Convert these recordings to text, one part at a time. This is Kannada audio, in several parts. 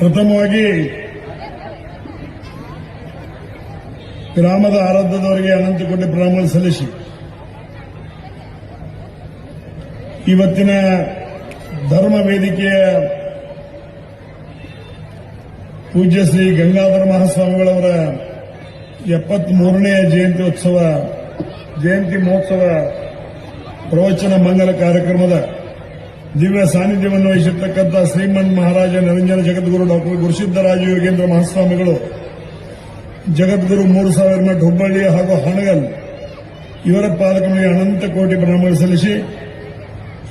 ಪ್ರಥಮವಾಗಿ ಗ್ರಾಮದ ಆರಾಧ್ಯದವರಿಗೆ ಅನಂತ ಕೋಟಿ ಪ್ರಣಾಮ ಸಲ್ಲಿಸಿ ಇವತ್ತಿನ ಧರ್ಮ ವೇದಿಕೆಯ ಪೂಜ್ಯ ಶ್ರೀ ಗಂಗಾಧರ ಮಹಾಸ್ವಾಮಿಗಳವರ 73ನೇ ಜಯಂತಿ ಮಹೋತ್ಸವ ಪ್ರವಚನ ಮಂಗಲ ಕಾರ್ಯಕ್ರಮದ ದಿವ್ಯ ಸಾನ್ನಿಧ್ಯವನ್ನು ವಹಿಸಿರ್ತಕ್ಕಂಥ ಶ್ರೀಮನ್ ಮಹಾರಾಜ ನಿರಂಜನ ಜಗದ್ಗುರು ಡಾಕ್ಟರ್ ಗುರುಸಿದ್ದರಾಜ ಯೋಗೇಂದ್ರ ಮಹಾಸ್ವಾಮಿಗಳು ಜಗದ್ಗುರು 3000 ಮಠ ಹುಬ್ಬಳ್ಳಿ ಹಾಗೂ ಹಣಗಲ್ ಇವರ ಪಾದಕರಿಗೆ ಅನಂತ ಕೋಟಿ ಪ್ರಣಾಮ ಸಲ್ಲಿಸಿ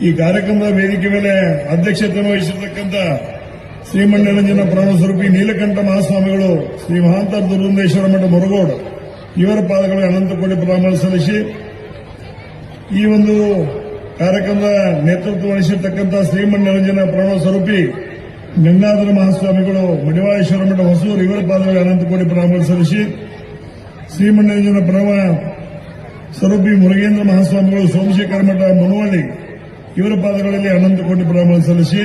ಈ ಕಾರ್ಯಕ್ರಮದ ವೇದಿಕೆ ಮೇಲೆ ಅಧ್ಯಕ್ಷತೆಯನ್ನು ವಹಿಸಿರ್ತಕ್ಕಂಥ ಶ್ರೀಮನ್ ನಿರಂಜನ ಪ್ರಾಣ ಸ್ವರೂಪಿ ನೀಲಕಂಠ ಮಹಾಸ್ವಾಮಿಗಳು ಶ್ರೀ ಮಹಾಂತ ದುರ್ಗುಂದೇಶ್ವರ ಮಠ ಮುರುಗೋಡು ಇವರ ಪಾದಗಳಿಗೆ ಅನಂತ ಕೋಟಿ ಪ್ರಣಾಮ ಸಲ್ಲಿಸಿ ಈ ಒಂದು ಕಾರ್ಯಕ್ರಮದ ನೇತೃತ್ವ ವಹಿಸಿರ್ತಕ್ಕಂಥ ಶ್ರೀಮನ್ ನಿರಂಜನ ಪ್ರಾಣ ಸ್ವರೂಪಿ ಗಂಗಾಧರ ಮಹಾಸ್ವಾಮಿಗಳು ಮಡಿವಾಳೇಶ್ವರ ಮಠ ಹೊಸೂರು ಇವರ ಪಾದಗಳಿಗೆ ಅನಂತ ಕೋಟಿ ಪ್ರಣಾಮ ಸಲ್ಲಿಸಿ ಶ್ರೀಮನ್ ನಿರಂಜನ ಪ್ರಣವ ಸ್ವರೂಪಿ ಮುರುಗೇಂದ್ರ ಮಹಾಸ್ವಾಮಿಗಳು ಸೋಮಶೇಖರ ಮಠ ಮುನವಳ್ಳಿ ಇವರ ಪಾದಗಳಲ್ಲಿ ಅನಂತ ಕೋಟಿ ಪ್ರಣಾಮ ಸಲ್ಲಿಸಿ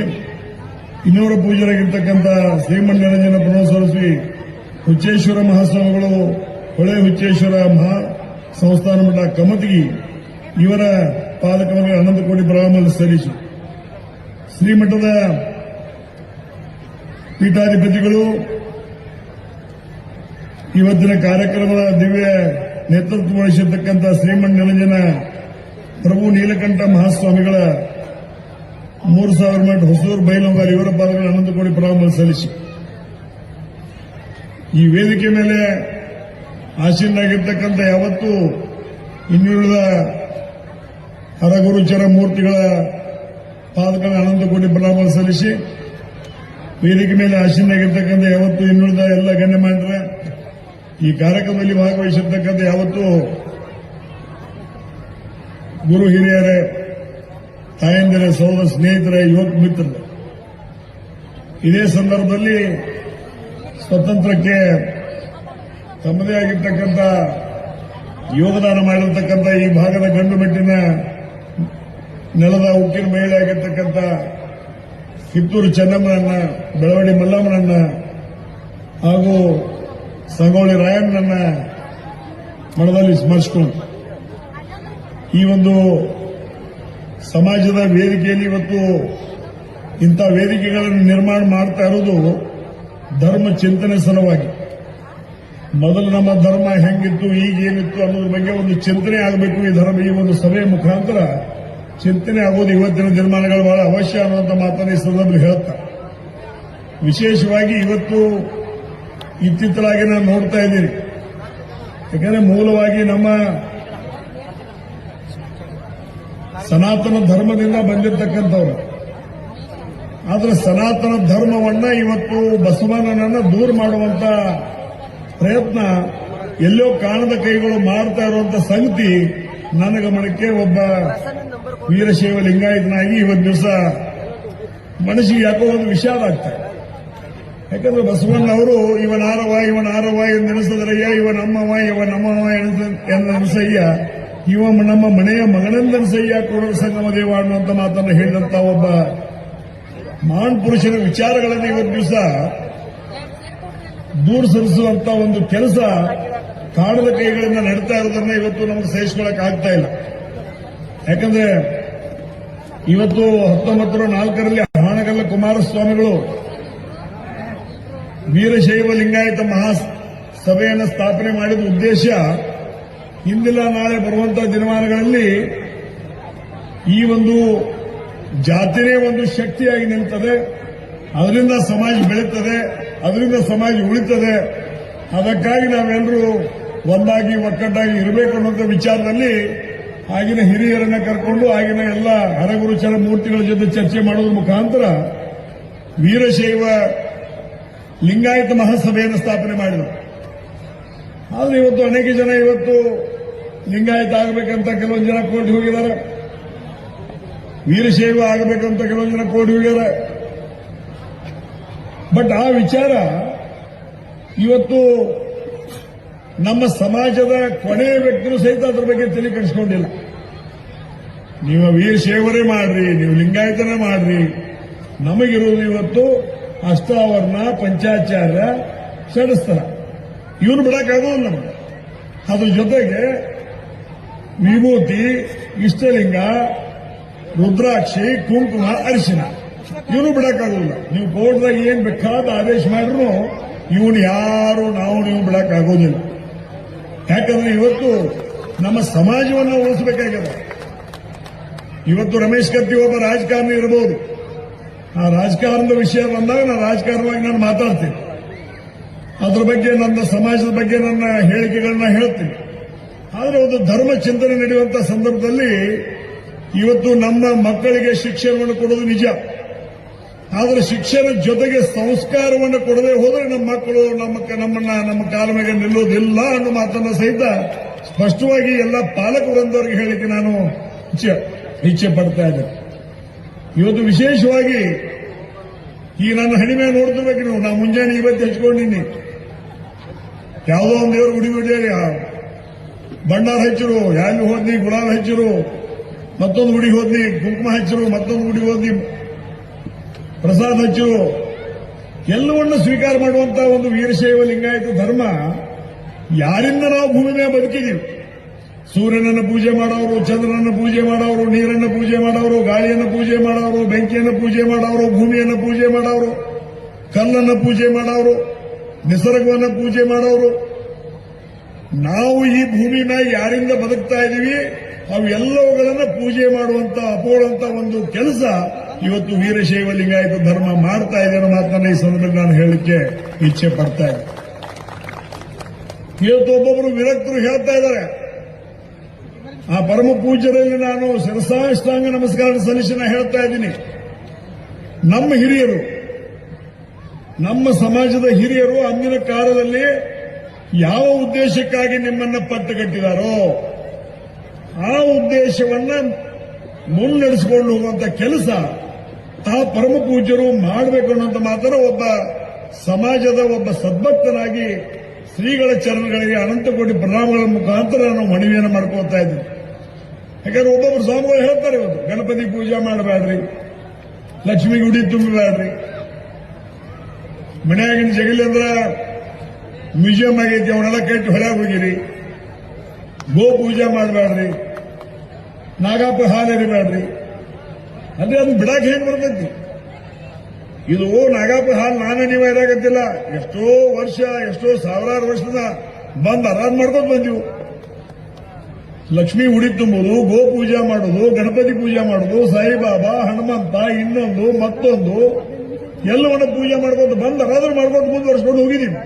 ಇನ್ನೂರ ಪೂಜ್ಯರಾಗಿರ್ತಕ್ಕಂಥ ಶ್ರೀಮನ್ ನಿರಂಜನ ಪ್ರಣವ ಸ್ವರೂಪಿ ಹುಚ್ಚೇಶ್ವರ ಮಹಾಸ್ವಾಮಿಗಳು ಹೊಳೆ ಹುಚ್ಚೇಶ್ವರ ಮಹಾ ಸಂಸ್ಥಾನ ಮಠ ಕಮತಗಿ ಇವರ ಪಾದಕರಿಗೆ ಅನಂತ ಕೋಟಿ ಪ್ರಣಾಮ ಸಲ್ಲಿಸಿ ಶ್ರೀಮಠದ ಪೀಠಾಧಿಪತಿಗಳು ಇವತ್ತಿನ ಕಾರ್ಯಕ್ರಮದ ದಿವ್ಯ ನೇತೃತ್ವ ವಹಿಸಿರ್ತಕ್ಕಂಥ ಶ್ರೀಮನ್ ನಿರಂಜನ ಪ್ರಭು ನೀಲಕಂಠ ಮಹಾಸ್ವಾಮಿಗಳ 3000 ಮಠ ಹೊಸೂರು ಬೈಲೊಂಗಾರ ಇವರ ಪಾದಗಳು ಅನಂತ ಕೋಟಿ ಪ್ರಣಾಮ ಸಲ್ಲಿಸಿ ಈ ವೇದಿಕೆ ಮೇಲೆ ಆಸೀನರಾಗಿರ್ತಕ್ಕಂಥ ಯಾವತ್ತೂ ಇನ್ನುಳಿದ ಹರಗುರುಚರ ಮೂರ್ತಿಗಳ ಪಾದಗಳ ಅನಂತ ಕೋಟಿ ಪ್ರಣಾಮ ಸಲ್ಲಿಸಿ ವೇದಿಕೆ ಮೇಲೆ ಆಸೀನರಾಗಿರ್ತಕ್ಕಂಥ ಯಾವತ್ತು ಇನ್ನುಳಿದ ಎಲ್ಲ ಗಣ್ಯಮಾನ್ಯರ ಈ ಕಾರ್ಯಕ್ರಮದಲ್ಲಿ ಭಾಗವಹಿಸಿರ್ತಕ್ಕಂಥ ಯಾವತ್ತು ಗುರು ಹಿರಿಯರೇ ತಾಯಂದಿರ ಸಹೋದರ ಸ್ನೇಹಿತರ ಯುವಕ ಮಿತ್ರರು ಇದೇ ಸಂದರ್ಭದಲ್ಲಿ ಸ್ವತಂತ್ರಕ್ಕೆ ತಮ್ಮದೇ ಆಗಿರ್ತಕ್ಕಂಥ ಯೋಗದಾನ ಮಾಡಿರ್ತಕ್ಕಂಥ ಈ ಭಾಗದ ಗಂಡು ಮೆಟ್ಟಿನ ನೆಲದ ಉಕ್ಕಿನ ಮಹಿಳೆ ಆಗಿರ್ತಕ್ಕಂಥ ಕಿತ್ತೂರು ಚೆನ್ನಮ್ಮನನ್ನ ಬೆಳವಡಿ ಮಲ್ಲಮ್ಮನನ್ನ ಹಾಗೂ ಸಂಗೊಳ್ಳಿ ರಾಯಣ್ಣನನ್ನ ಮನದಲ್ಲಿ ಸ್ಮರಿಸಿಕೊಂಡು ಈ ಒಂದು ಸಮಾಜದ ವೇದಿಕೆಯಲ್ಲಿ ಇವತ್ತು ಇಂಥ ವೇದಿಕೆಗಳನ್ನು ನಿರ್ಮಾಣ ಮಾಡ್ತಾ ಇರೋದು ಧರ್ಮ ಚಿಂತನೆ ಸಲುವಾಗಿ. ಮೊದಲು ನಮ್ಮ ಧರ್ಮ ಹೆಂಗಿತ್ತು ಈಗೇನಿತ್ತು ಅನ್ನೋದ್ರ ಬಗ್ಗೆ ಒಂದು ಚಿಂತನೆ ಆಗಬೇಕು. ಈ ಒಂದು ಸಭೆಯ ಮುಖಾಂತರ ಚಿಂತನೆ ಆಗೋದು ಇವತ್ತಿನ ದಿನಮಾನಗಳು ಬಹಳ ಅವಶ್ಯ ಅನ್ನುವಂಥ ಮಾತನ್ನು ಈ ಸಂದರ್ಭದಲ್ಲಿ ಹೇಳ್ತಾರೆ. ವಿಶೇಷವಾಗಿ ಇವತ್ತು ಇತ್ತಿತ್ತಲಾಗಿ ನಾನು ನೋಡ್ತಾ ಇದ್ದೀನಿ. ಯಾಕಂದ್ರೆ ಮೂಲವಾಗಿ ನಮ್ಮ ಸನಾತನ ಧರ್ಮದಿಂದ ಬಂದಿರತಕ್ಕಂಥವ್ರು, ಆದರೆ ಸನಾತನ ಧರ್ಮವನ್ನ ಇವತ್ತು ಬಸವಣ್ಣನನ್ನ ದೂರ ಮಾಡುವಂತ ಪ್ರಯತ್ನ ಎಲ್ಲೋ ಕಾಣದ ಕೈಗಳು ಮಾಡ್ತಾ ಇರುವಂತ ಸಂಗತಿ ನನ್ನ ಗಮನಕ್ಕೆ ಒಬ್ಬ ವೀರಶೈವ ಲಿಂಗಾಯತನಾಗಿ ಇವತ್ತು ದಿವಸ ಮನಸ್ಸಿಗೆ ಯಾಕೋ ಒಂದು ವಿಷಾದ ಆಗ್ತಾರೆ. ಯಾಕಂದ್ರೆ ಬಸವಣ್ಣ ಅವರು ಇವನಾರವ ಎಂದೆನಿಸಿದ್ರಯ್ಯ, ಇವನಮ್ಮವ ಎಂದೆನಿಸಯ್ಯ, ಇವ ನಮ್ಮ ಮನೆಯ ಮಗನೆಂದೆನಿಸಯ್ಯ ಕೊಡರ ಸಂಗಮ ದೇವ ಅನ್ನುವಂತ ಮಾತನ್ನು ಹೇಳಿದಂತ ಒಬ್ಬ ಮಹಾನ್ ಪುರುಷನ ವಿಚಾರಗಳನ್ನು ಇವತ್ತು ದಿವಸ ದೂರ ಸರಿಸುವಂತ ಒಂದು ಕೆಲಸ ಕಾಣದ ಕೈಗಳಿಂದ ನಡೀತಾ ಇರೋದನ್ನ ಇವತ್ತು ನಮಗೆ ಸಹಿಸಿಕೊಳ್ಳಕ್ ಆಗ್ತಾ ಇಲ್ಲ. ಯಾಕಂದ್ರೆ ಇವತ್ತು 1904ರಲ್ಲಿ ಹಾನಗಲ್ಲ ಕುಮಾರಸ್ವಾಮಿಗಳು ವೀರಶೈವ ಲಿಂಗಾಯತ ಮಹಾಸಭೆಯನ್ನು ಸ್ಥಾಪನೆ ಮಾಡಿದ ಉದ್ದೇಶ ಇಂದಿಲ್ಲ ನಾಳೆ ಬರುವಂತಹ ದಿನಮಾನಗಳಲ್ಲಿ ಈ ಒಂದು ಜಾತಿನೇ ಒಂದು ಶಕ್ತಿಯಾಗಿ ನಿಲ್ತದೆ, ಅದರಿಂದ ಸಮಾಜ ಬೆಳೀತದೆ, ಅದರಿಂದ ಸಮಾಜ ಉಳಿತದೆ. ಅದಕ್ಕಾಗಿ ನಾವೆಲ್ಲರೂ ಒಂದಾಗಿ ಒಕ್ಕಟ್ಟಾಗಿ ಇರಬೇಕು ಅನ್ನುವಂಥ ವಿಚಾರದಲ್ಲಿ ಆಗಿನ ಹಿರಿಯರನ್ನ ಕರ್ಕೊಂಡು ಆಗಿನ ಎಲ್ಲ ಹರಗುರುಚರ ಮೂರ್ತಿಗಳ ಜೊತೆ ಚರ್ಚೆ ಮಾಡೋದ್ರ ಮುಖಾಂತರ ವೀರಶೈವ ಲಿಂಗಾಯತ ಮಹಾಸಭೆಯನ್ನು ಸ್ಥಾಪನೆ ಮಾಡಿದರು. ಆದರೆ ಇವತ್ತು ಅನೇಕ ಜನ ಇವತ್ತು ಲಿಂಗಾಯತ ಆಗಬೇಕಂತ ಕೆಲವೊಂದು ಜನ ಕೋರ್ಟ್ ಹೋಗಿದ್ದಾರೆ, ವೀರಶೈವ ಆಗಬೇಕಂತ ಕೆಲವೊಂದು ಜನ ಕೋರ್ಟ್ ಹೋಗಿದ್ದಾರೆ. ಬಟ್ ಆ ವಿಚಾರ ಇವತ್ತು ನಮ್ಮ ಸಮಾಜದ ಕೊನೆಯ ವ್ಯಕ್ತಿಗಳು ಸಹಿತ ಅದರ ಬಗ್ಗೆ ತಲೆ ಕೆಡಿಸಿಕೊಂಡಿಲ್ಲ. ನೀವು ವೀರಶೈವರೇ ಮಾಡ್ರಿ, ನೀವು ಲಿಂಗಾಯತನೇ ಮಾಡ್ರಿ, ನಮಗಿರುವುದು ಇವತ್ತು ಅಷ್ಟಾವರಣ ಪಂಚಾಚಾರ್ಯ ಷಡಸ್ಥಲ ಇವನು ಬಿಡಕ್ಕಾಗೋದಿಲ್ಲ ನಮಗೆ. ಅದ್ರ ಜೊತೆಗೆ ವಿಭೂತಿ, ಇಷ್ಟಲಿಂಗ, ರುದ್ರಾಕ್ಷಿ, ಕುಂಕುಮ, ಅರಿಶಿನ ಇವನು ಬಿಡಕ್ಕಾಗೋದಿಲ್ಲ. ನೀವು ಕೋರ್ಟ್ದಾಗ ಏನ್ ಬೇಕಾದ ಆದೇಶ ಮಾಡಿದ್ರು ಇವನು ಯಾರು ನೀವು ಬಿಡಕ್ಕಾಗೋದಿಲ್ಲ. ಯಾಕಂದ್ರೆ ಇವತ್ತು ನಮ್ಮ ಸಮಾಜವನ್ನು ಉಳಿಸಬೇಕಾಗಿದೆ. ಇವತ್ತು ರಮೇಶ್ ಕತ್ತಿ ಒಬ್ಬ ರಾಜಕಾರಣಿ ಇರಬಹುದು. ಆ ರಾಜಕಾರಣದ ವಿಷಯ ಬಂದಾಗ ನಾನು ರಾಜಕಾರಣವಾಗಿ ನಾನು ಮಾತಾಡ್ತೀನಿ. ಅದ್ರ ಬಗ್ಗೆ ನನ್ನ ಸಮಾಜದ ಬಗ್ಗೆ ನನ್ನ ಹೇಳಿಕೆಗಳನ್ನ ಹೇಳ್ತೀನಿ. ಆದರೆ ಒಂದು ಧರ್ಮ ಚಿಂತನೆ ನಡೆಯುವಂತಹ ಸಂದರ್ಭದಲ್ಲಿ ಇವತ್ತು ನಮ್ಮ ಮಕ್ಕಳಿಗೆ ಶಿಕ್ಷಣವನ್ನು ಕೊಡೋದು ನಿಜ. ಆದರೆ ಶಿಕ್ಷಣ ಜೊತೆಗೆ ಸಂಸ್ಕಾರವನ್ನು ಕೊಡದೆ ಹೋದರೆ ನಮ್ಮ ಮಕ್ಕಳು ನಮ್ಮ ಕಾಲ ಮೇಲೆ ನಿಲ್ಲೋದಿಲ್ಲ ಅನ್ನೋ ಮಾತನ್ನ ಸಹಿತ ಸ್ಪಷ್ಟವಾಗಿ ಎಲ್ಲ ಪಾಲಕ ವೃಂದವರಿಗೆ ಹೇಳಿಕೆ ನಾನು ಇಚ್ಛೆ ಪಡ್ತಾ ಇದ್ದೇನೆ. ಇವತ್ತು ವಿಶೇಷವಾಗಿ ಈ ನನ್ನ ಹಣಿಮೆ ನೋಡ್ತಿರ್ಬೇಕು ನೀವು. ನಾ ಮುಂಜಾನೆ ಇವತ್ತು ಹಚ್ಕೊಂಡಿನಿ. ಯಾವುದೋ ಒಂದು ದೇವರು ಗುಡಿ ಬಿಡಿ ಬಂಡಾರ ಹಚ್ಚರು, ಯಾಲಿ ಹೋದ್ನಿ ಗುಲಾಬ್ ಹಚ್ಚರು, ಮತ್ತೊಂದು ಗುಡಿ ಹೋದ್ನಿ ಕುಂಕುಮ ಹಚ್ಚರು, ಮತ್ತೊಂದು ಗುಡಿ ಹೋದ್ನಿ ಪ್ರಸಾದ ಹಚ್ಚರು. ಎಲ್ಲವನ್ನು ಸ್ವೀಕಾರ ಮಾಡುವಂತಹ ಒಂದು ವೀರಶೈವ ಲಿಂಗಾಯತ ಧರ್ಮ ಯಾರಿಂದ ನಾವು ಭೂಮಿ ಮೇಲೆ ಬದುಕಿದೀವಿ. ಸೂರ್ಯನನ್ನು ಪೂಜೆ ಮಾಡೋರು, ಚಂದ್ರನನ್ನು ಪೂಜೆ ಮಾಡೋರು, ನೀರನ್ನು ಪೂಜೆ ಮಾಡೋರು, ಗಾಳಿಯನ್ನು ಪೂಜೆ ಮಾಡೋರು, ಬೆಂಕಿಯನ್ನು ಪೂಜೆ ಮಾಡೋರು, ಭೂಮಿಯನ್ನು ಪೂಜೆ ಮಾಡೋರು, ಕಲ್ಲನ್ನು ಪೂಜೆ ಮಾಡೋರು, ನಿಸರ್ಗವನ್ನು ಪೂಜೆ ಮಾಡೋರು. ನಾವು ಈ ಭೂಮಿ ಮೇಲೆ ಯಾರಿಂದ ಬದುಕ್ತಾ ಇದ್ದೀವಿ ಅವೆಲ್ಲವುಗಳನ್ನ ಪೂಜೆ ಮಾಡುವಂತ ಅಪೋಳುವಂತ ಒಂದು ಕೆಲಸ ಇವತ್ತು ವೀರಶೈವ ಲಿಂಗಾಯತ ಧರ್ಮ ಮಾಡ್ತಾ ಇದೆ ಅನ್ನೋ ಮಾತನ್ನ ಈ ಸಂದರ್ಭದಲ್ಲಿ ನಾನು ಹೇಳಲಿಕ್ಕೆ ಇಚ್ಛೆ ಪಡ್ತಾ ಇದ್ದೆ. ಇವತ್ತು ಒಬ್ಬೊಬ್ಬರು ವಿರಕ್ತರು ಹೇಳ್ತಾ ಇದ್ದಾರೆ, ಆ ಪರಮ ಪೂಜ್ಯರಲ್ಲಿ ನಾನು ಶಿರಸಾಷ್ಟಾಂಗ ನಮಸ್ಕಾರ ಸಲ್ಲಿಸಿ ಹೇಳ್ತಾ ಇದ್ದೀನಿ. ನಮ್ಮ ಹಿರಿಯರು, ನಮ್ಮ ಸಮಾಜದ ಹಿರಿಯರು ಅಂದಿನ ಕಾಲದಲ್ಲಿ ಯಾವ ಉದ್ದೇಶಕ್ಕಾಗಿ ನಿಮ್ಮನ್ನ ಪಟ್ಟುಕಟ್ಟಿದಾರೋ ಆ ಉದ್ದೇಶವನ್ನ ಮುನ್ನಡೆಸಿಕೊಂಡು ಹೋಗುವಂತ ಕೆಲಸ ಆ ಪರಮ ಪೂಜ್ಯರು ಮಾಡಬೇಕು ಅನ್ನೋಂಥ ಮಾತ್ರ ಒಬ್ಬ ಸಮಾಜದ ಒಬ್ಬ ಸದ್ಭಕ್ತನಾಗಿ ಶ್ರೀಗಳ ಚರಣಗಳಿಗೆ ಅನಂತ ಕೋಟಿ ಪ್ರಣಾಮಗಳ ಮುಖಾಂತರ ನಾವು ಮನವಿಯನ್ನು ಮಾಡ್ಕೊಳ್ತಾ ಇದ್ದೀವಿ. ಯಾಕಂದ್ರೆ ಒಬ್ಬೊಬ್ರು ಸ್ವಾಮಿಗಳು ಹೇಳ್ತಾರೆ, ಇವತ್ತು ಗಣಪತಿ ಪೂಜೆ ಮಾಡಬೇಡ್ರಿ, ಲಕ್ಷ್ಮಿ ಗುಡಿ ತುಂಬಬೇಡ್ರಿ, ಮನೆಯಾಗಿನ ಜಗಲಿ ಅಂದ್ರ ಮ್ಯೂಸಿಯಂ ಆಗೈತಿ ಅವನ್ನೆಲ್ಲ ಕಟ್ಟಿ ಹೊರಗೆ ಹೋಗಿರಿ, ಗೋ ಪೂಜೆ ಮಾಡಬೇಡ್ರಿ, ನಾಗಪ್ಪ ಹಾಲು ಎರಿಬೇಡ್ರಿ ಅಂದ್ರೆ ಅದು ಬಿಡಾಕ್ ಹೆಂಗ್ ಬರ್ತೈತಿ? ಇದು ನಾಗಪ್ಪ ಹಾಲು ನೀವು ಇರಾಗತ್ತಿಲ್ಲ. ಎಷ್ಟೋ ವರ್ಷ, ಎಷ್ಟೋ ಸಾವಿರಾರು ವರ್ಷದ ಬಂದ್ ಆರಾಧನೆ ಮಾಡ್ಕೊಂಡು ಬಂದಿವು. ಲಕ್ಷ್ಮೀ ಉಡಿ ತುಂಬುದು, ಗೋ ಪೂಜೆ ಮಾಡೋದು, ಗಣಪತಿ ಪೂಜೆ ಮಾಡೋದು, ಸಾಯಿಬಾಬಾ, ಹನುಮಂತ, ಇನ್ನೊಂದು ಮತ್ತೊಂದು ಎಲ್ಲವನ್ನು ಪೂಜೆ ಮಾಡ್ಕೊಂಡು ಬಂದ್ ಆರಾಧನೆ ಮಾಡ್ಕೊಂಡು ಮುಂದುವರ್ಸ್ಕೊಂಡು ಹೋಗಿದ್ದೀವಿ.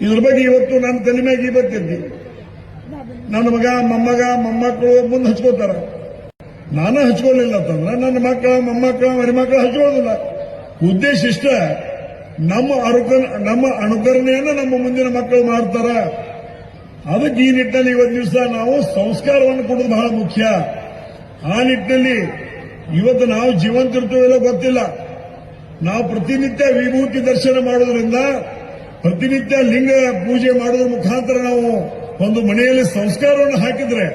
ಇದ್ರ ಬಗ್ಗೆ ಇವತ್ತು ನನ್ನ ತಲೆ ಮ್ಯಾಗ ಈ ಬರ್ತಿದ್ದಿ. ನನ್ನ ಮಗ, ಮೊಮ್ಮಕ್ಕಳು ಮುಂದೆ ಹಚ್ಕೋತಾರ. ನಾನೇ ಹಚ್ಕೊಳ್ಳಿಲ್ಲ ಅಂತಂದ್ರೆ ನನ್ನ ಮಕ್ಕಳ, ಮೊಮ್ಮಕ್ಕಳ, ಮರಿಮಕ್ಕಳು ಹಚ್ಕೊಳ್ಳೋದಿಲ್ಲ. ಉದ್ದೇಶ ಇಷ್ಟ, ನಮ್ಮ ಅನುಕರಣೆಯನ್ನ ನಮ್ಮ ಮುಂದಿನ ಮಕ್ಕಳು ಮಾಡ್ತಾರ. ಅದಕ್ಕೆ ಈ ನಿಟ್ಟಿನಲ್ಲಿ ಇವತ್ತು ದಿವಸ ನಾವು ಸಂಸ್ಕಾರವನ್ನು ಕೊಡೋದು ಬಹಳ ಮುಖ್ಯ. ಆ ನಿಟ್ಟಿನಲ್ಲಿ ಇವತ್ತು ನಾವು ಜೀವಂತಿರ್ತೀವಿಲ್ಲ ಗೊತ್ತಿಲ್ಲ. ನಾವು ಪ್ರತಿನಿತ್ಯ ವಿಭೂತಿ ದರ್ಶನ ಮಾಡೋದ್ರಿಂದ, ಪ್ರತಿನಿತ್ಯ ಲಿಂಗ ಪೂಜೆ ಮಾಡೋದ್ರ ಮುಖಾಂತರ ನಾವು ಒಂದು ಮನೆಯಲ್ಲಿ ಸಂಸ್ಕಾರವನ್ನು ಹಾಕಿದ್ರೆ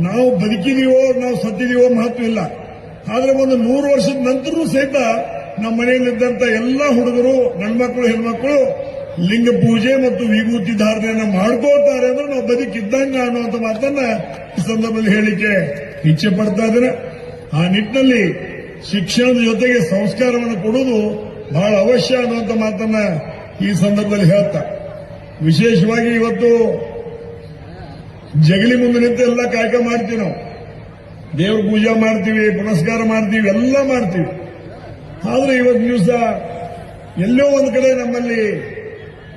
ನಾವು ಬದುಕಿದೀವೋ ನಾವು ಸತ್ತಿದೀವೋ ಮಹತ್ವ ಇಲ್ಲ. ಆದ್ರೆ ಒಂದು 100 ವರ್ಷದ ನಂತರವೂ ಸಹಿತ ನಮ್ಮ ಮನೆಯಲ್ಲಿದ್ದಂತ ಎಲ್ಲ ಹುಡುಗರು, ಗಂಡ್ಮಕ್ಳು, ಹೆಣ್ಮಕ್ಳು ಲಿಂಗ ಪೂಜೆ ಮತ್ತು ವಿಭೂತಿ ಧಾರಣೆಯನ್ನು ಮಾಡ್ಕೊಳ್ತಾರೆ ಅಂದ್ರೆ ನಾವು ಬದುಕಿದ್ದಂಗ ಅನ್ನುವಂಥ ಮಾತನ್ನ ಈ ಸಂದರ್ಭದಲ್ಲಿ ಹೇಳಿಕೆ ಇಚ್ಛೆ ಪಡ್ತಾ ಇದ್ದೇನೆ. ಆ ನಿಟ್ಟಿನಲ್ಲಿ ಶಿಕ್ಷಣದ ಜೊತೆಗೆ ಸಂಸ್ಕಾರವನ್ನು ಕೊಡುವುದು ಬಹಳ ಅವಶ್ಯ ಅನ್ನುವಂಥ ಮಾತನ್ನ ಈ ಸಂದರ್ಭದಲ್ಲಿ ಹೇಳ್ತಾ, ವಿಶೇಷವಾಗಿ ಇವತ್ತು ಜಗಲಿ ಮುಂದೆ ನಿಂತು ಎಲ್ಲ ಕಾಯಕ ಮಾಡ್ತೀವಿ. ನಾವು ದೇವ್ರ ಪೂಜೆ ಮಾಡ್ತೀವಿ, ಪುನಸ್ಕಾರ ಮಾಡ್ತೀವಿ, ಎಲ್ಲ ಮಾಡ್ತೀವಿ. ಆದ್ರೆ ಇವತ್ತು ದಿವಸ ಎಲ್ಲೋ ಒಂದು ಕಡೆ ನಮ್ಮಲ್ಲಿ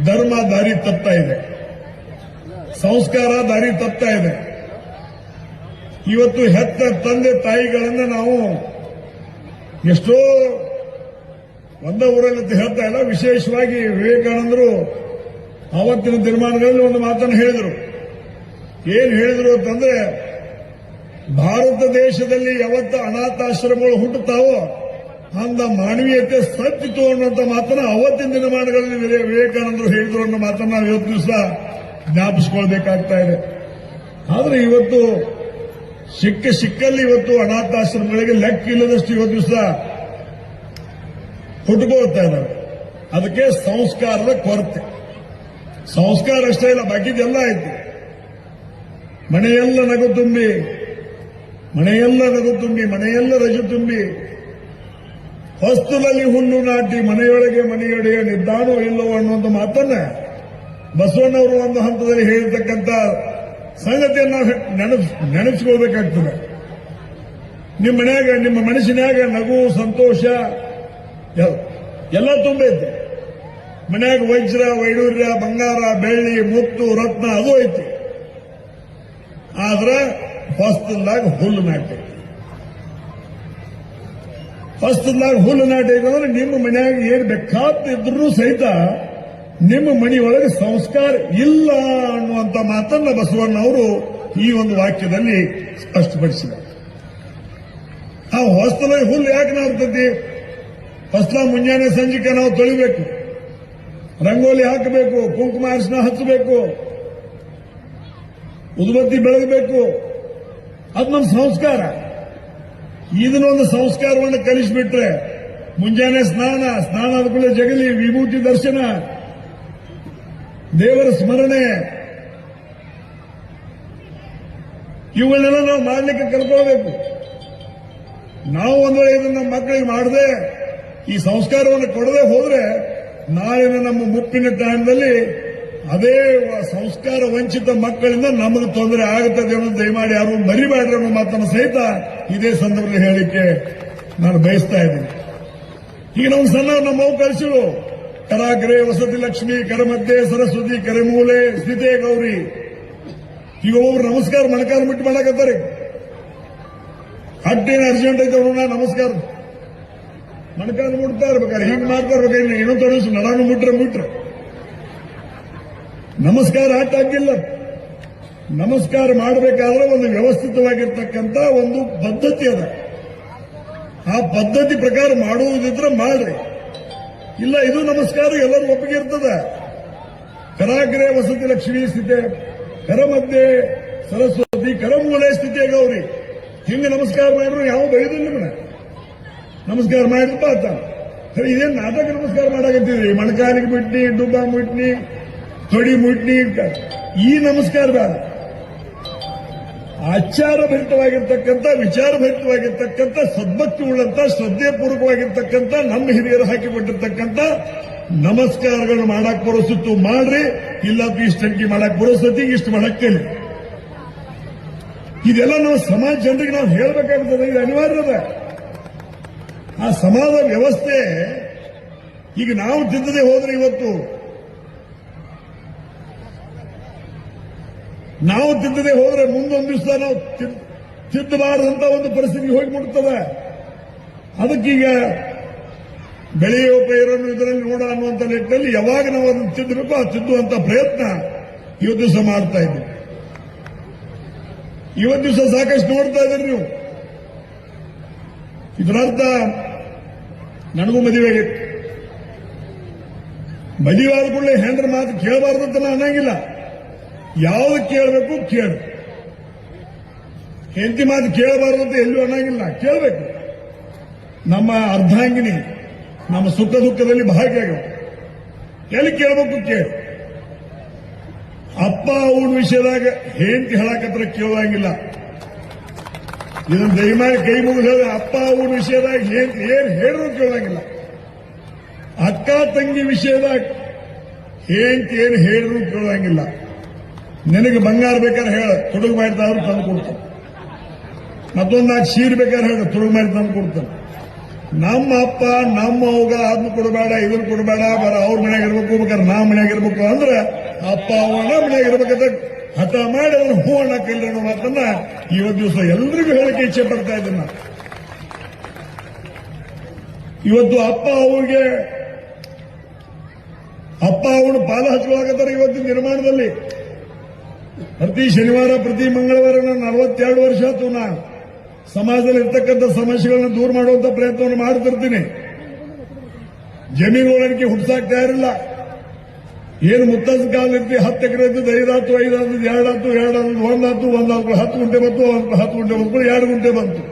ಧರ್ಮ ದಾರಿ ತಪ್ತಾ ಇದೆ, ಸಂಸ್ಕಾರ ದಾರಿ ತಪ್ತಾ ಇದೆ. ಇವತ್ತು ಹೆತ್ತ ತಂದೆ ತಾಯಿಗಳನ್ನ ನಾವು ಎಷ್ಟೋ ಒಂದೇ ಊರಲ್ಲಿ ಹೇಳ್ತಾ ಇಲ್ಲ. ವಿಶೇಷವಾಗಿ ವಿವೇಕಾನಂದರು ಆವತ್ತಿನ ತೀರ್ಮಾನಗಳಲ್ಲಿ ಒಂದು ಮಾತನ್ನು ಹೇಳಿದರು. ಏನ್ ಹೇಳಿದ್ರು ಅಂತಂದ್ರೆ, ಭಾರತ ದೇಶದಲ್ಲಿ ಯಾವತ್ತ ಅನಾಥಾಶ್ರಮಗಳು ಹುಟ್ಟುತ್ತಾವೋ ಅಂದ ಮಾನವೀಯತೆ ಸತ್ತಿತು ಅನ್ನುವಂಥ ಮಾತನ್ನ ಅವತ್ತಿನ ದಿನಮಾನಗಳಲ್ಲಿ ವಿವೇಕಾನಂದರು ಹೇಳಿದ್ರು ಅನ್ನೋ ಮಾತನ್ನ ನಾವು ಇವತ್ತು ದಿವಸ ಜ್ಞಾಪಿಸಿಕೊಳ್ಬೇಕಾಗ್ತಾ ಇದೆ. ಆದ್ರೆ ಇವತ್ತು ಸಿಕ್ಕಲ್ಲಿ ಇವತ್ತು ಅನಾಥಾಶ್ರಮಗಳಿಗೆ ಲೆಕ್ಕ ಇಲ್ಲದಷ್ಟು ಇವತ್ತು ದಿವಸ ಹುಟ್ಟುಕೊಳ್ತಾ ಇದ್ದಾರೆ. ಅದಕ್ಕೆ ಸಂಸ್ಕಾರದ ಕೊರತೆ. ಸಂಸ್ಕಾರ ಅಷ್ಟೇ ಇಲ್ಲ, ಬಾಕಿದೆಲ್ಲ ಆಯ್ತು. ಮನೆಯೆಲ್ಲ ನಗು ತುಂಬಿ, ಮನೆಯೆಲ್ಲ ನಗು ತುಂಬಿ, ಮನೆಯೆಲ್ಲ ರಜು ತುಂಬಿ, ಹೊಸ್ತಲಲ್ಲಿ ಹುಲ್ಲು ನಾಟಿ ಮನೆಯೊಳಗೆ ಮನೆಯೊಡೆಯ ನಿದ್ದಾನೋ ಇಲ್ಲವೋ ಅನ್ನುವಂಥ ಮಾತನ್ನ ಬಸವಣ್ಣವರು ಒಂದು ಹಂತದಲ್ಲಿ ಹೇಳಿರ್ತಕ್ಕಂಥ ಸಂಗತಿಯನ್ನು ನಾವು ನೆನಪಿಸ್ಕೊಳ್ಬೇಕಾಗ್ತದೆ. ನಿಮ್ಮ ಮನ್ಯಾಗ, ನಿಮ್ಮ ಮನಸ್ಸಿನಾಗ ನಗು, ಸಂತೋಷ ಎಲ್ಲ ತುಂಬೈತೆ. ಮನ್ಯಾಗ ವಜ್ರ, ವೈಡೂರ್ಯ, ಬಂಗಾರ, ಬೆಳ್ಳಿ, ಮುತ್ತು, ರತ್ನ ಅದು ಐತಿ. ಆದ್ರೆ ಹೊಸ್ತಲ್ದಾಗ ಹುಲ್ಲು ನಾಟೈತಿ. ಹೊಸ್ತಲ್ದಾಗ ಹುಲ್ಲು ನಾಟೈತಿ ಅಂದ್ರೆ ನಿಮ್ಮ ಮನ್ಯಾಗ ಏನ್ ಬೇಕಾದ್ರೂ ಸಹಿತ ನಿಮ್ಮ ಮನೆಯೊಳಗೆ ಸಂಸ್ಕಾರ ಇಲ್ಲ ಅನ್ನುವಂಥ ಮಾತನ್ನ ಬಸವಣ್ಣವರು ಈ ಒಂದು ವಾಕ್ಯದಲ್ಲಿ ಸ್ಪಷ್ಟಪಡಿಸಿದ್ದಾರೆ. ಆ ಹೊಸ್ತಲಾಗಿ ಹುಲ್ಲು ಯಾಕೆ ನಾಡ್ತೈತಿ? ಹೊಸ್ಲ ಮುಂಜಾನೆ ಸಂಜೆಗೆ ನಾವು ತೊಳಿಬೇಕು, ರಂಗೋಲಿ ಹಾಕಬೇಕು, ಕುಂಕುಮ ಅರಿಶಿನ ಹಚ್ಚಬೇಕು, ಉದುಬತ್ತಿ ಬೆಳಗಬೇಕು. ಅದು ನಮ್ಮ ಸಂಸ್ಕಾರ. ಇದನ್ನೊಂದು ಸಂಸ್ಕಾರವನ್ನು ಕಲಿಸಿಬಿಟ್ರೆ ಮುಂಜಾನೆ ಸ್ನಾನ ಆದ ಕೂಡಲೇ ಜಗಲಿ, ವಿಭೂತಿ ದರ್ಶನ, ದೇವರ ಸ್ಮರಣೆ, ಇವುಗಳನ್ನೆಲ್ಲ ನಾವು ಮಾಡಲಿಕ್ಕೆ ಕಲ್ಕೊಳ್ಬೇಕು. ನಾವು ಒಂದು ವೇಳೆ ಇದನ್ನು ನಮ್ಮ ಮಕ್ಕಳಿಗೆ ಮಾಡದೆ, ಈ ಸಂಸ್ಕಾರವನ್ನು ಕೊಡದೆ ಹೋದ್ರೆ ನಾಳಿನ ನಮ್ಮ ಮುಪ್ಪಿನ ಟೈಮ್ನಲ್ಲಿ ಅದೇ ಸಂಸ್ಕಾರ ವಂಚಿತ ಮಕ್ಕಳಿಂದ ನಮಗೆ ತೊಂದರೆ ಆಗುತ್ತದೆ ಅನ್ನೋದು ದಯಮಾಡಿ ಯಾರು ಮರಿಬೇಡ್ರಿ ಅನ್ನೋ ಮಾತನ್ನು ಸಹಿತ ಇದೇ ಸಂದರ್ಭದಲ್ಲಿ ಹೇಳಲಿಕ್ಕೆ ನಾನು ಬಯಸ್ತಾ ಇದ್ದೀನಿ. ಈಗ ನಾವು ಸಣ್ಣ ನಮ್ಮವು ಕಲಿಸಿಳು, ಕರಾಗ್ರೆ ವಸತಿ ಲಕ್ಷ್ಮಿ, ಕರಮಧ್ಯೆ ಸರಸ್ವತಿ, ಕರೆಮೂಲೆ ಸ್ಥಿತೇ ಗೌರಿ. ಈಗ ಒಬ್ಬರು ನಮಸ್ಕಾರ ಮಣಕಾಲ ಮುಟ್ಟಿ ಮಾಡಕತ್ತಾರೆ. ಅಡ್ಡೇನು ಅರ್ಜೆಂಟ್ ಐತೆ ಅವ್ರನ್ನ ನಮಸ್ಕಾರ ಮಣಕಾಲ ಮುಟ್ತಾ ಇರ್ಬೇಕಾರೆ ಹಿಂಗ್ ಮಾಡ್ತಾ ಇರ್ಬೇಕಾದ್ರೆ ಏನೋ ತೊಡಗಿಸು ನಡಾನು ಮುಟ್ರೆ ನಮಸ್ಕಾರ ಆಗಿಲ್ಲ. ನಮಸ್ಕಾರ ಮಾಡಬೇಕಾದ್ರೆ ಒಂದು ವ್ಯವಸ್ಥಿತವಾಗಿರ್ತಕ್ಕಂಥ ಒಂದು ಪದ್ಧತಿ ಅದ. ಆ ಪದ್ಧತಿ ಪ್ರಕಾರ ಮಾಡುವುದಿದ್ರೆ ಮಾಡ್ರಿ, ಇಲ್ಲ ಇದು ನಮಸ್ಕಾರ ಎಲ್ಲರೂ ಒಪ್ಪಿಗೆ ಇರ್ತದ. ಕರಾಗ್ರೆ ವಸತಿ ಲಕ್ಷ್ಮೀ ಸ್ಥಿತೆ, ಕರಮಧ್ಯೆ ಸರಸ್ವತಿ, ಕರಮೂಲೆ ಸ್ಥಿತಿ ಗೌರಿ. ಹಿಂಗೆ ನಮಸ್ಕಾರ ಮಾಡಿದ್ರು ಯಾವ ಬೈದಿಲ್ಲ ನಿಮ್ಮನ್ನ. ನಮಸ್ಕಾರ ಮಾಡಿದ್ಪ ಆತ. ಇದೇನು ನಾಟಕ ನಮಸ್ಕಾರ ಮಾಡಾಕತ್ತಿದ್ರಿ? ಮಣಕಾಲಿಗೆ ಮುಟ್ನಿ, ಡುಬ್ಬ ಮುಟ್ನಿ, ತೊಡಿ ಮುಟ್ನಿ, ಈ ನಮಸ್ಕಾರ ಬೇಡ. ಆಚಾರ ಭರಿತವಾಗಿರ್ತಕ್ಕಂಥ, ವಿಚಾರ ಭರಿತವಾಗಿರ್ತಕ್ಕಂಥ, ಸದ್ಭಕ್ತಿ ಉಳ್ಳಂತ, ಶ್ರದ್ಧೆಪೂರ್ವಕವಾಗಿರ್ತಕ್ಕಂಥ, ನಮ್ಮ ಹಿರಿಯರು ಹಾಕಿಕೊಟ್ಟಿರ್ತಕ್ಕಂಥ ನಮಸ್ಕಾರಗಳನ್ನು ಮಾಡಕ್ ಬರೋಸತ್ತು ಮಾಡ್ರಿ, ಇಲ್ಲ ಇಷ್ಟಂಕಿ ಮಾಡಕ್ ಬರೋಸತಿ ಇಷ್ಟು ಮಾಡಕ್ ಕೇಳಿ. ಇದೆಲ್ಲ ನಾವು ಸಮಾಜ ಜನರಿಗೆ ನಾವು ಹೇಳಬೇಕಾಗ್ತದೆ, ಇದು ಅನಿವಾರ್ಯದ. ಆ ಸಮಾಜ ವ್ಯವಸ್ಥೆ ಈಗ ನಾವು ತಿದ್ದದೆ ಹೋದ್ರೆ ಇವತ್ತು ನಾವು ತಿದ್ದದೆ ಹೋದ್ರೆ ಮುಂದೊಂದು ದಿವಸ ನಾವು ತಿದ್ದಬಾರದಂತ ಒಂದು ಪರಿಸ್ಥಿತಿಗೆ ಹೋಗಿ ಮುಟ್ತದೆ. ಅದಕ್ಕೀಗ ಬೆಳೆಯುವ ಪೈರನ್ನು ಇದರಲ್ಲಿ ನೋಡ ಅನ್ನುವಂಥ ನಿಟ್ಟಿನಲ್ಲಿ ಯಾವಾಗ ನಾವು ಅದನ್ನು ತಿದ್ದಬೇಕು ಆ ತಿದ್ದುವಂತ ಪ್ರಯತ್ನ ಇವತ್ತು ದಿವಸ ಮಾಡ್ತಾ ಇದ್ದೀವಿ. ಇವತ್ತು ದಿವಸ ಸಾಕಷ್ಟು ನೋಡ್ತಾ ಇದ್ದೀರಿ ನೀವು. ಇದರರ್ಥ ನನಗೂ ಮದುವೆ ಆಗಿತ್ತು. ಮದುವೆ ಆದ ಕೂಡಲೇ ಹೆಂಡ್ರ ಮಾತು ಕೇಳಬಾರ್ದು ಅಂತ ನಾನು ಅನ್ನಂಗಿಲ್ಲ. ಯಾವ್ದು ಕೇಳಬೇಕು ಕೇಳು, ಹೆಂಡತಿ ಮಾತು ಕೇಳಬಾರ್ದು ಅಂತ ಎಲ್ಲೂ ಅನ್ನಂಗಿಲ್ಲ, ಕೇಳಬೇಕು. ನಮ್ಮ ಅರ್ಧಾಂಗಿನಿ ನಮ್ಮ ಸುಖ ದುಃಖದಲ್ಲಿ ಭಾಗಿಯಾಗ ಎಲ್ಲಿ ಕೇಳಬೇಕು ಕೇಳು. ಅಪ್ಪ ಅವನ ವಿಷಯದಾಗ ಹೆಂಡತಿ ಹೇಳಕತ್ರ ಕೇಳುವಂಗಿಲ್ಲ. ಇದನ್ನು ದಯಮಾಡಿ ಕೈ ಮುಗಿದ ಅಪ್ಪ ಅವನ ವಿಷಯದಾಗ ಏನ್ ಹೇಳಿದ್ರು ಕೇಳುವಂಗಿಲ್ಲ. ಅಕ್ಕ ತಂಗಿ ವಿಷಯದಾಗ ಹೆಂಡತಿ ಏನ್ ಹೇಳಿದ್ರು ಕೇಳುವಂಗಿಲ್ಲ. ನಿನಗೆ ಬಂಗಾರ ಬೇಕಾದ್ರೆ ಹೇಳ, ತುಡುಗು ಮಾಡಿದಾದ್ರೂ ತಂದು ಕೊಡ್ತಾನೆ. ಮತ್ತೊಂದು ನಾಲ್ಕು ಸೀರೆ ಬೇಕಾದ್ರೆ ಹೇಳ, ತುಡುಗು ಮಾಡಿ ತಂದು ಕೊಡ್ತಾನೆ. ನಮ್ಮ ಅಪ್ಪ ನಮ್ಮ ಅವ್ಗ ಅದನ್ನ ಕೊಡಬೇಡ, ಇದನ್ನ ಕೊಡಬೇಡ, ಬರ ಅವ್ರ ಮನ್ಯಾಗ ಇರ್ಬೇಕು, ಬೇಕಾದ್ರೆ ನಾ ಮನ್ಯಾಗ ಇರ್ಬೇಕು ಅಂದ್ರೆ ಅಪ್ಪ ಅವನ ಮನ್ಯಾಗ ಇರ್ಬೇಕಂತ ಹಠ ಮಾಡಿ ಅವನು ಹೂ ಅನ್ನಕ್ಕಿಲ್ಲ ಅನ್ನೋ ಮಾತನ್ನ ಇವತ್ತು ದಿವಸ ಎಲ್ರಿಗೂ ಹೇಳಕ್ಕೆ ಇಚ್ಛೆ ಪಡ್ತಾ ಇದ್ದೀನಿ. ಇವತ್ತು ಅಪ್ಪ ಅವನು ಪಾಲ ಹಚ್ಕೊಳಕತ್ತಾರೆ. ಇವತ್ತಿನ ನಿರ್ಮಾಣದಲ್ಲಿ ಪ್ರತಿ ಶನಿವಾರ ಪ್ರತಿ ಮಂಗಳವಾರ 42 ವರ್ಷ ಆಯ್ತು ನಾ ಸಮಾಜದಲ್ಲಿ ಇರ್ತಕ್ಕಂಥ ಸಮಸ್ಯೆಗಳನ್ನ ದೂರ ಮಾಡುವಂತ ಪ್ರಯತ್ನವನ್ನು ಮಾಡ್ತಿರ್ತೀನಿ. ಜಮೀನುಗಳಿಗೆ ಹುಡ್ಸಾಕ್ತಾ ಇರಲಿಲ್ಲ. ಏನು ಮುತ್ತದ ಕಾಲ ಇರ್ತಿ 10 ಎಕರೆ ಇದ್ದು 5 ಆತು, 5 ಆತು, 2 ಆತು, 2 ಆತು, 1 ಆತು, 1 ಆತು, 10 ಗುಂಟೆ ಬಂತು, 10 ಗುಂಟೆ ಬಂತು, 2 ಗುಂಟೆ ಬಂತು.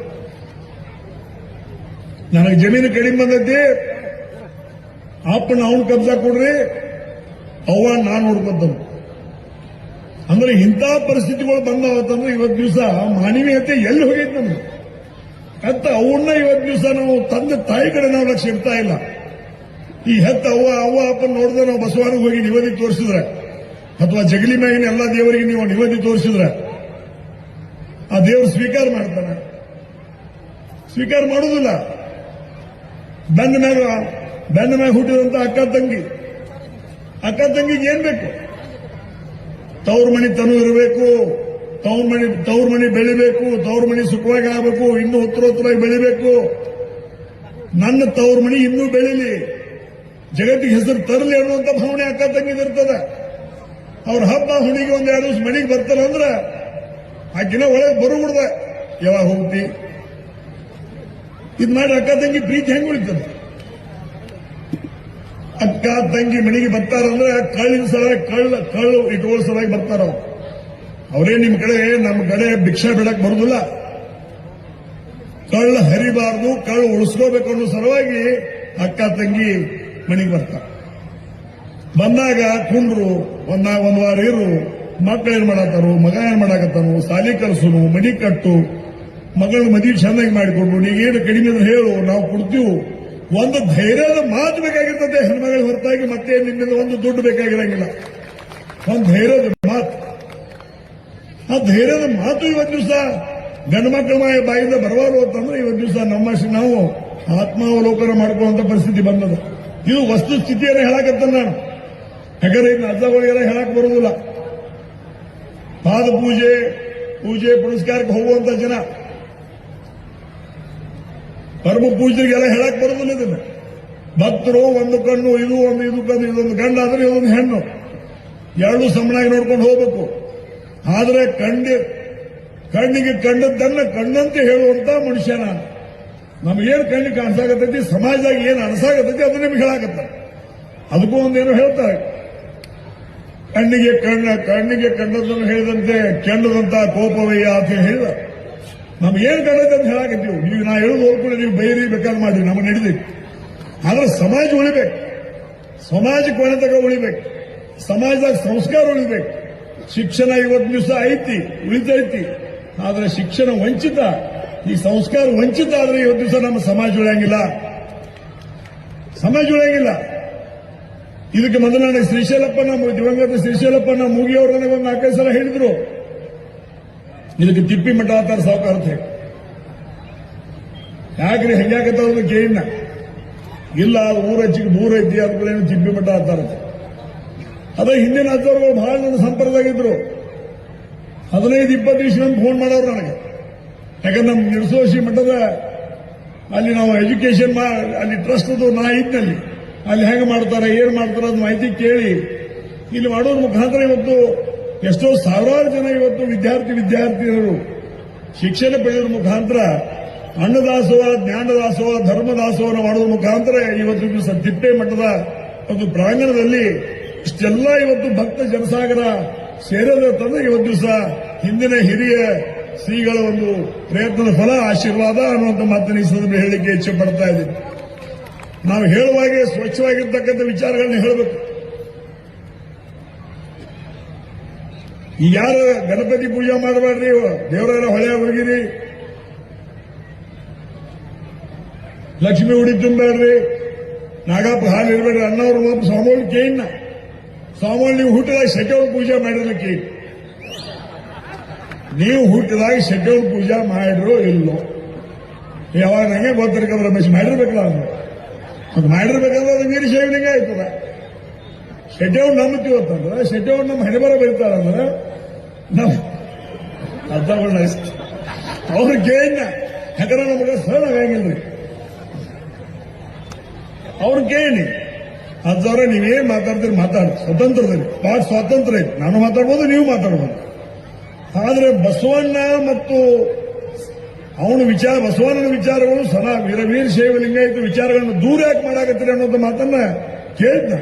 ನನಗೆ ಜಮೀನು ಕಡಿಮೆ ಬಂದೈತಿ, ಅಪ್ಪನ ಅವನ್ ಕಬ್ಜಾ ಕೊಡ್ರಿ, ಅವ್ವ ನಾನ್ ನೋಡ್ಕೊತಾನ. ಅಂದ್ರೆ ಇಂಥ ಪರಿಸ್ಥಿತಿಗಳು ಬಂದಾವತ್ತಂದ್ರೆ ಇವತ್ತು ದಿವಸ ಮಾನವೀಯತೆ ಎಲ್ಲಿ ಹೋಗೈತೆ ನಮ್ಗೆ ಅಂತ ಅವನ್ನ ಇವತ್ತು ದಿವಸ ನಾವು ತಂದೆ ತಾಯಿ ಕಡೆ ನಾವು ಲಕ್ಷ್ಯ ಇಡ್ತಾ ಇಲ್ಲ. ಈ ಹೆತ್ತ ಅವ್ವ ಅಪ್ಪನ ನೋಡಿದ್ರೆ ನಾವು ಬಸವನಿಗೆ ಹೋಗಿ ನಿವದಿ ತೋರಿಸಿದ್ರೆ ಅಥವಾ ಜಗಲಿ ಮ್ಯಾಗಿನ ಎಲ್ಲಾ ದೇವರಿಗೆ ನೀವು ನಿವದಿ ತೋರಿಸಿದ್ರೆ ಆ ದೇವರು ಸ್ವೀಕಾರ ಮಾಡ್ತಾನೆ? ಸ್ವೀಕಾರ ಮಾಡೋದಿಲ್ಲ. ಬೆನ್ನ ಮ್ಯಾಗ ಹುಟ್ಟಿದಂತ ಅಕ್ಕ ತಂಗಿಗೆ ಏನ್ ಬೇಕು? ತವ್ರ ಮನಿ ತನು ಇರಬೇಕು, ತವ್ರ ಮನಿ ಬೆಳಿಬೇಕು, ತವ್ರ ಮನಿ ಸುಖವಾಗಿ ಆಗಬೇಕು, ಇನ್ನೂ ಉತ್ತರೋತ್ತರಾಗಿ ಬೆಳಿಬೇಕು. ನನ್ನ ತವ್ರ ಮನಿ ಇನ್ನೂ ಬೆಳಿಲಿ, ಜಗತ್ತಿಗೆ ಹೆಸರು ತರಲಿ ಅನ್ನುವಂತ ಭಾವನೆ ಅಕ್ಕ ತಂಗಿದಿರ್ತದೆ. ಅವ್ರ ಹಬ್ಬ ಹುಣಿಗೆ ಒಂದ್ 2 ದಿವಸ ಮನೆಗೆ ಬರ್ತಾರೆ ಅಂದ್ರೆ ಆಕಿನ ಒಳಗೆ ಬರುಬಿಡ್ದ, ಯಾವಾಗ ಹೋಗ್ತಿ ಇದ್ ಮಾಡಿ ಅಕ್ಕ ತಂಗಿ ಪ್ರೀತಿ ಹೆಂಗ್ ಉಳಿತದೆ? ಅಕ್ಕ ತಂಗಿ ಮನೆಗೆ ಬರ್ತಾರಂದ್ರೆ ಕಳ್ಳಿನ ಸಲ ಕಳ್ಳು ಇಟ್ಕೊಳ್ಳೋ ಸಲುವಾಗಿ ಬರ್ತಾರ. ಅವರೇ ನಿಮ್ ಕಡೆ ನಮ್ಮ ಕಡೆ ಭಿಕ್ಷಾ ಬಿಡಕ್ ಬರುದಿಲ್ಲ. ಕಳ್ಳು ಹರಿಬಾರ್ದು, ಕಳ್ಳು ಉಳಿಸ್ಕೋಬೇಕು ಅನ್ನೋ ಸಲುವಾಗಿ ಅಕ್ಕ ತಂಗಿ ಮನೆಗೆ ಬರ್ತಾರ. ಬಂದಾಗ ಕುಂಡ್ರು, ಒಂದ್ ವಾರ ಇರು, ಮಕ್ಕಳು ಏನ್ ಮಾಡತ್ತಾರು, ಮಗ ಏನ್ ಮಾಡಾಕತ್ತಾನು, ಸಾಲಿ ಕಲ್ಸುನು, ಮನಿ ಕಟ್ಟು, ಮಗಳ ಮದುವೆ ಚೆನ್ನಾಗಿ ಮಾಡಿಕೊಡು, ನೀಗೇನು ಕಡಿಮೆ ಅಂದ್ರೆ ಹೇಳು, ನಾವು ಕೊಡ್ತೀವಿ. ಒಂದು ಧೈರ್ಯದ ಮಾತು ಬೇಕಾಗಿರ್ತದೆ ಹೆಣ್ಮಗಳ ಹೊರತಾಗಿ ಮತ್ತೆ ನಿನ್ನಿಂದ ಒಂದು ದುಡ್ಡು ಬೇಕಾಗಿರಂಗಿಲ್ಲ. ಒಂದು ಧೈರ್ಯದ ಮಾತು. ಆ ಧೈರ್ಯದ ಮಾತು ಇವತ್ತು ದಿವಸ ಗಂಡು ಮಕ್ಕಳ ಬಾಯಿಂದ ಬರಬಾರು ಅಂತಂದ್ರೆ ಇವತ್ತು ದಿವಸ ನಾವು ಆತ್ಮಾವಲೋಕನ ಮಾಡ್ಕೊಳ್ಳುವಂತ ಪರಿಸ್ಥಿತಿ ಬಂದದ. ಇದು ವಸ್ತು ಸ್ಥಿತಿಯನ್ನು ಹೇಳಕತ್ತ ನಾನು. ಯಾಕಂದ್ರೆ ಇನ್ನು ಅಜ್ಜಗಳಿಗೆಲ್ಲ ಹೇಳಕ್ ಬರುದಿಲ್ಲ. ಪಾದ ಪೂಜೆ ಪುರಸ್ಕಾರಕ್ಕೆ ಹೋಗುವಂತ ಜನ, ಪರಮ ಪೂಜೆಗೆಲ್ಲ ಹೇಳಕ್ ಬರೋದಿಲ್ಲ. ಇದನ್ನ ಭಕ್ತರು ಒಂದು ಕಣ್ಣು ಇದು ಕಣ್ಣು, ಇದೊಂದು ಗಂಡ ಆದ್ರೆ ಇದೊಂದು ಹೆಣ್ಣು, ಎರಡು ಸಮನಾಗಿ ನೋಡ್ಕೊಂಡು ಹೋಗ್ಬೇಕು. ಆದ್ರೆ ಕಣ್ಣಿಗೆ ಕಂಡದ್ದನ್ನ ಕಣ್ಣಂತೆ ಹೇಳುವಂತ ಮನುಷ್ಯ ನಾನು. ನಮಗೇನು ಕಣ್ಣಿಗೆ ಕಾಣಿಸಾಕತ್ತೈತಿ, ಸಮಾಜದಾಗ ಏನು ಅನಸಾಕತ್ತೈತಿ ಅದನ್ನ ನಿಮ್ಗೆ ಹೇಳಾಕತ್ತ. ಅದಕ್ಕೂ ಒಂದೇನೋ ಹೇಳ್ತಾರೆ, ಕಣ್ಣಿಗೆ ಕಂಡದ್ದನ್ನು ಹೇಳಿದಂತೆ ಕೆಂಡದಂತ ಕೋಪವಯ್ಯ ಅಂತ ಹೇಳಿದ. ನಮ್ಗೇನು ಕಂಡೈತೆ ಅಂತ ಹೇಳಾಕತ್ತೀವಿ. ನೀವು ನಾ ಹೇಳೋದು ಹೋಗ್ಕೊಂಡು ನೀವು ಬೈರಿ ಬೇಕಾದ್ರೆ ಮಾಡಿ, ನಮಗೆ ನಡೆದೈತಿ. ಆದ್ರೆ ಸಮಾಜ ಉಳಿಬೇಕು, ಸಮಾಜಕ್ಕೆ ಒಣತಕ ಉಳಿಬೇಕು, ಸಮಾಜದಾಗ ಸಂಸ್ಕಾರ ಉಳಿಬೇಕು. ಶಿಕ್ಷಣ ಇವತ್ತು ದಿವಸ ಉಳಿತೈತಿ, ಆದ್ರೆ ಶಿಕ್ಷಣ ವಂಚಿತ, ಈ ಸಂಸ್ಕಾರ ವಂಚಿತ ಆದ್ರೆ ಇವತ್ತು ದಿವಸ ನಮ್ಮ ಸಮಾಜ ಉಳಿಯಂಗಿಲ್ಲ. ಇದಕ್ಕೆ ಮೊದಲು ನನಗೆ ದಿವಂಗತ ಶ್ರೀಶೈಲಪ್ಪನ ಮೂಗಿಯವರು ನನಗೊಂದು 4-5 ಸಲ ಹೇಳಿದ್ರು, ಇದಕ್ಕೆ ತಿಪ್ಪಿ ಮಠ ಅಂತಾರೆ ಸಾವುಕಾರತೆ. ಯಾಕ್ರಿ ಹೆಂಗಾಕತ್ತ ಕೇಳಿನ ಇಲ್ಲ, ಅದು ಊರಚ್ಚಿಗೆ ದೂರ ಐತಿ, ಅದಕ್ಕೇನು ತಿಪ್ಪಿ ಮಠ ಅಂತಾರಂತೆ. ಅದ ಹಿಂದಿನ ಅಜ್ಜವ್ರುಗಳು ಬಹಳ ನನ್ನ ಸಂಪರ್ಕದಾಗಿದ್ರು. 15-20 ದಿವಸ ಫೋನ್ ಮಾಡೋರು ನನಗೆ. ಯಾಕಂದ್ರೆ ನಮ್ಮ ನಿರ್ಸೋಶಿ ಮಠದ ಅಲ್ಲಿ ನಾವು ಎಜುಕೇಶನ್ ಅಲ್ಲಿ ಟ್ರಸ್ಟ್ ನಾ ಇದ್ದಲ್ಲಿ ಅಲ್ಲಿ ಹೆಂಗೆ ಮಾಡ್ತಾರೆ, ಏನ್ ಮಾಡ್ತಾರೆ ಅದು ಮಾಹಿತಿ ಕೇಳಿ ಇಲ್ಲಿ ಮಾಡೋದ್ರ ಮುಖಾಂತರ ಇವತ್ತು ಎಷ್ಟೋ ಸಾವಿರಾರು ಜನ ಇವತ್ತು ವಿದ್ಯಾರ್ಥಿನಿಯರು ಶಿಕ್ಷಣ ಪಡೆಯೋದ್ರ ಮುಖಾಂತರ ಅನ್ನದಾಸೋಹ, ಜ್ಞಾನದಾಸೋಹ, ಧರ್ಮದಾಸೋಹನ ಮಾಡೋದ್ರ ಮುಖಾಂತರ ಇವತ್ತು ದಿವಸ ತಿಪ್ಪೆ ಮಠದ ಒಂದು ಪ್ರಾಂಗಣದಲ್ಲಿ ಇಷ್ಟೆಲ್ಲ ಇವತ್ತು ಭಕ್ತ ಜನಸಾಗರ ಸೇರೋದಂತಂದ್ರೆ ಇವತ್ತು ದಿವಸ ಹಿಂದಿನ ಹಿರಿಯ ಶ್ರೀಗಳ ಒಂದು ಪ್ರಯತ್ನದ ಫಲ, ಆಶೀರ್ವಾದ ಅನ್ನುವಂಥ ಮಾತನ್ನು ಈ ಸಂದರ್ಭ ಹೇಳಲಿಕ್ಕೆ ಇಚ್ಛೆ ಪಡ್ತಾ ಇದ್ದೀನಿ. ನಾವು ಹೇಳುವಾಗೆ ಸ್ವಚ್ಛವಾಗಿರ್ತಕ್ಕಂಥ ವಿಚಾರಗಳನ್ನ ಹೇಳಬೇಕು. ಈ ಯಾರು ಗಣಪತಿ ಪೂಜೆ ಮಾಡಬೇಡ್ರಿ, ದೇವರೆಲ್ಲ ಹೊಳೆ ಹೋಗಿರಿ, ಲಕ್ಷ್ಮಿ ಉಡಿ ತುಂಬಬೇಡ್ರಿ, ನಾಗಪ್ಪ ಹಾಲು ಇರಬೇಡ್ರಿ ಅನ್ನೋರು ಒಬ್ಬ ಸ್ವಾಮಿಗಳು ಕೇಳಿನ. ಸ್ವಾಮಿಗಳು ನೀವು ಹುಟ್ಟಿದಾಗ ಶೆಟ್ಟವ್ರ ಪೂಜೆ ಮಾಡಿರ್ಲಿಕ್ಕೆ, ನೀವು ಹುಟ್ಟಿದಾಗ ಶೆಟ್ಟವ್ರ ಪೂಜೆ ಮಾಡಿರೋ ಇಲ್ಲೋ ಯಾವಾಗ ನಂಗೆ ಗೊತ್ತಿರ್ಕಂದ್ರೆ ರಮೇಶ್ ಮಾಡಿರ್ಬೇಕಲ್ಲ, ಅದು ಮಾಡಿರ್ಬೇಕಂದ್ರೆ ಅದು ವೀರಶೈವಲಿಂಗ ಆಯ್ತದ. ಶೆಟ್ಟವ್ರು ನಂಬುತ್ತೀವಿ ಅಂತಂದ್ರೆ, ಶೆಟ್ಟವ್ರು ನಮ್ಮ ಹಣೆಬರ ಬರೀತಾರಂದ್ರೆ ನಾವು ಅರ್ಥಗಳನ್ನ ಅವ್ರು ಕೇಳಿನ. ಯಾಕಂದ್ರೆ ನಮಗೆ ಸರಳ ಆಗಂಗಿಲ್ರಿ, ಅವ್ರು ಕೇಳಿ ಅಜ್ಜವ್ರ ನೀವೇನ್ ಮಾತಾಡ್ತೀರಿ ಮಾತಾಡಿ, ಸ್ವತಂತ್ರದಲ್ಲಿ ಭಾಳ ಸ್ವಾತಂತ್ರ್ಯ ಐತಿ, ನಾನು ಮಾತಾಡ್ಬೋದು, ನೀವು ಮಾತಾಡ್ಬೋದು. ಆದ್ರೆ ಬಸವಣ್ಣ ಮತ್ತು ಬಸವಣ್ಣನ ವಿಚಾರಗಳು ವೀರಶೈವ ಲಿಂಗಾಯತ ವಿಚಾರಗಳನ್ನು ದೂರ ಯಾಕೆ ಮಾಡಾಕತ್ತೀರಿ ಅನ್ನೋದು ಮಾತನ್ನ ಕೇಳಿದ್ನ.